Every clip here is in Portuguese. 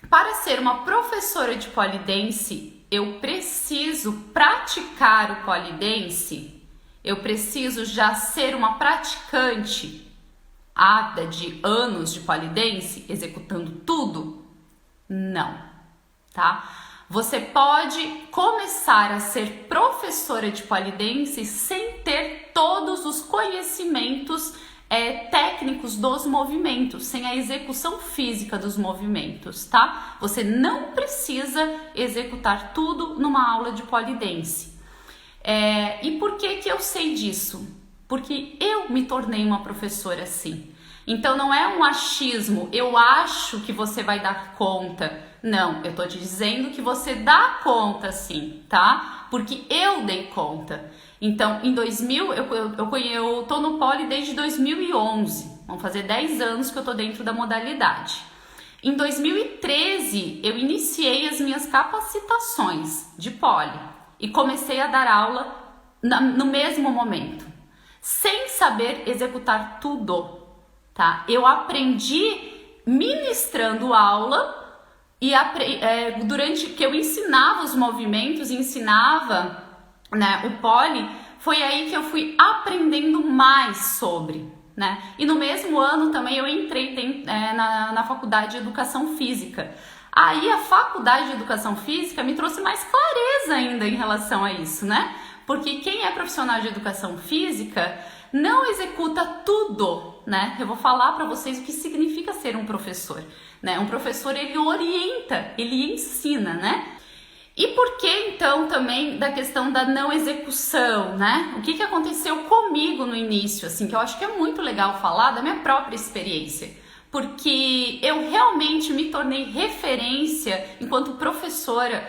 para ser uma professora de pole dance, eu preciso praticar o pole dance? Eu preciso já ser uma praticante ávida de anos de pole dance, executando tudo? Não, tá? Você pode começar a ser professora de pole dance sem ter todos os conhecimentos técnicos dos movimentos, sem a execução física dos movimentos, tá? Você não precisa executar tudo numa aula de pole dance. E por que eu sei disso? Porque eu me tornei uma professora assim. Então não é um achismo, eu acho que você vai dar conta. Não, eu tô te dizendo que você dá conta sim, tá? Porque eu dei conta. Então, em 2000, eu tô no pole desde 2011. Vão fazer 10 anos que eu tô dentro da modalidade. Em 2013, eu iniciei as minhas capacitações de pole e comecei a dar aula no mesmo momento, sem saber executar tudo, tá? Eu aprendi ministrando aula e durante que eu ensinava os movimentos, ensinava, né, o pole, foi aí que eu fui aprendendo mais sobre, né? E no mesmo ano também eu entrei na faculdade de Educação Física. Aí a faculdade de Educação Física me trouxe mais clareza ainda em relação a isso, né? Porque quem é profissional de Educação Física não executa tudo, né? Eu vou falar para vocês o que significa ser um professor, né? Um professor, ele orienta, ele ensina, né? E por que então também da questão da não execução, né? O que aconteceu comigo no início, assim, que eu acho que é muito legal falar da minha própria experiência, porque eu realmente me tornei referência enquanto professora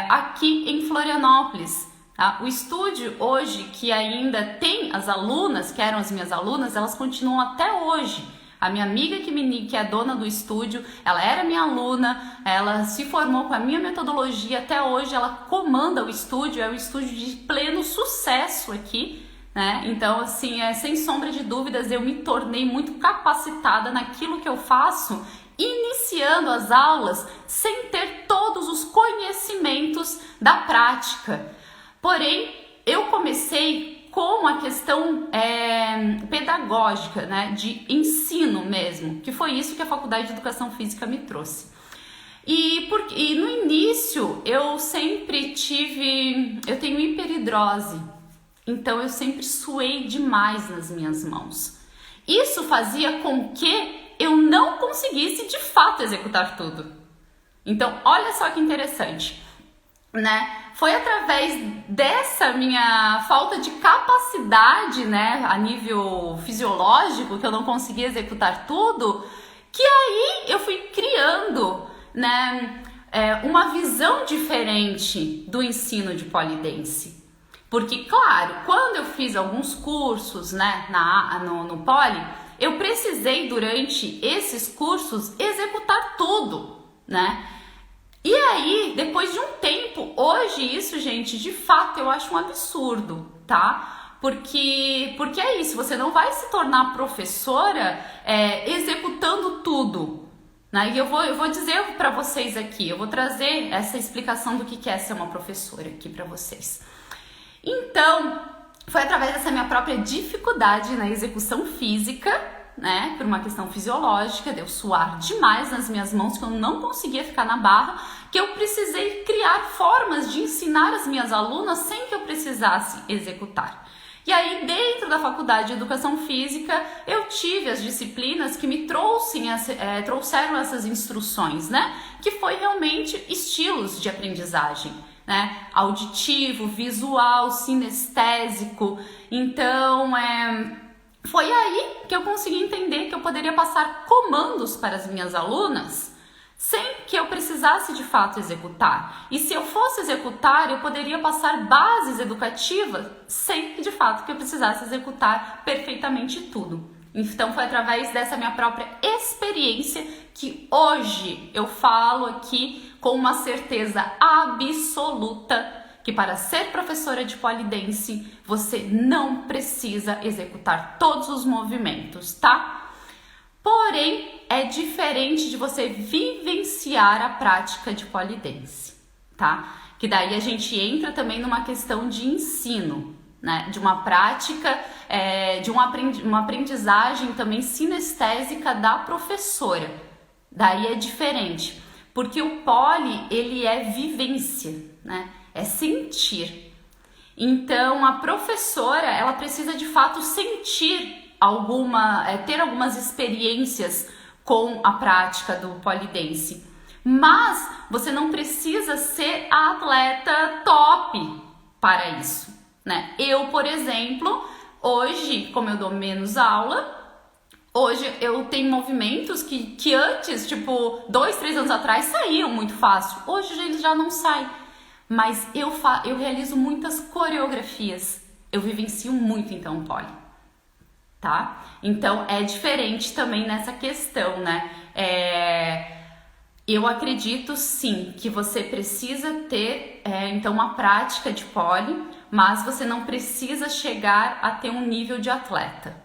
aqui em Florianópolis. Tá? O estúdio hoje, que ainda tem as alunas, que eram as minhas alunas, elas continuam até hoje. A minha amiga que é dona do estúdio, ela era minha aluna, ela se formou com a minha metodologia, até hoje ela comanda o estúdio, é um estúdio de pleno sucesso aqui, né? Então, assim, sem sombra de dúvidas, eu me tornei muito capacitada naquilo que eu faço, iniciando as aulas sem ter todos os conhecimentos da prática. Porém, eu comecei com a questão pedagógica, né, de ensino mesmo, que foi isso que a Faculdade de Educação Física me trouxe. E no início eu tenho hiperidrose, então eu sempre suei demais nas minhas mãos. Isso fazia com que eu não conseguisse de fato executar tudo. Então, olha só que interessante, né? Foi através dessa minha falta de capacidade, né, a nível fisiológico, que eu não conseguia executar tudo, que aí eu fui criando, né, uma visão diferente do ensino de pole dance. Porque, claro, quando eu fiz alguns cursos, né, no pole, eu precisei durante esses cursos executar tudo, né? E aí, depois de um tempo, hoje isso, gente, de fato eu acho um absurdo, tá? Porque é isso, você não vai se tornar professora executando tudo, né? E eu vou dizer para vocês aqui, eu vou trazer essa explicação do que é ser uma professora aqui para vocês. Então, foi através dessa minha própria dificuldade na execução física, né, por uma questão fisiológica, de eu suar demais nas minhas mãos, que eu não conseguia ficar na barra, que eu precisei criar formas de ensinar as minhas alunas sem que eu precisasse executar. E aí, dentro da Faculdade de Educação Física, eu tive as disciplinas que me trouxeram essas instruções, né, que foi realmente estilos de aprendizagem, né, auditivo, visual, sinestésico. Então, foi aí que eu consegui entender que eu poderia passar comandos para as minhas alunas sem que eu precisasse de fato executar. E se eu fosse executar, eu poderia passar bases educativas sem que de fato que eu precisasse executar perfeitamente tudo. Então foi através dessa minha própria experiência que hoje eu falo aqui com uma certeza absoluta que para ser professora de pole dance, você não precisa executar todos os movimentos, tá? Porém, é diferente de você vivenciar a prática de pole dance, tá? Que daí a gente entra também numa questão de ensino, né? De uma prática, de uma aprendizagem também sinestésica da professora. Daí é diferente, porque o pole, ele é vivência, né? É sentir. Então, a professora, ela precisa de fato sentir ter algumas experiências com a prática do pole dance. Mas você não precisa ser a atleta top para isso, né? Eu, por exemplo, hoje, como eu dou menos aula, hoje eu tenho movimentos que antes, tipo, 2, 3 anos atrás, saíam muito fácil. Hoje eles já não saem. Mas eu realizo muitas coreografias. Eu vivencio muito, então, pole. Tá? Então, é diferente também nessa questão, né? Eu acredito, sim, que você precisa ter, então, uma prática de pole, mas você não precisa chegar a ter um nível de atleta.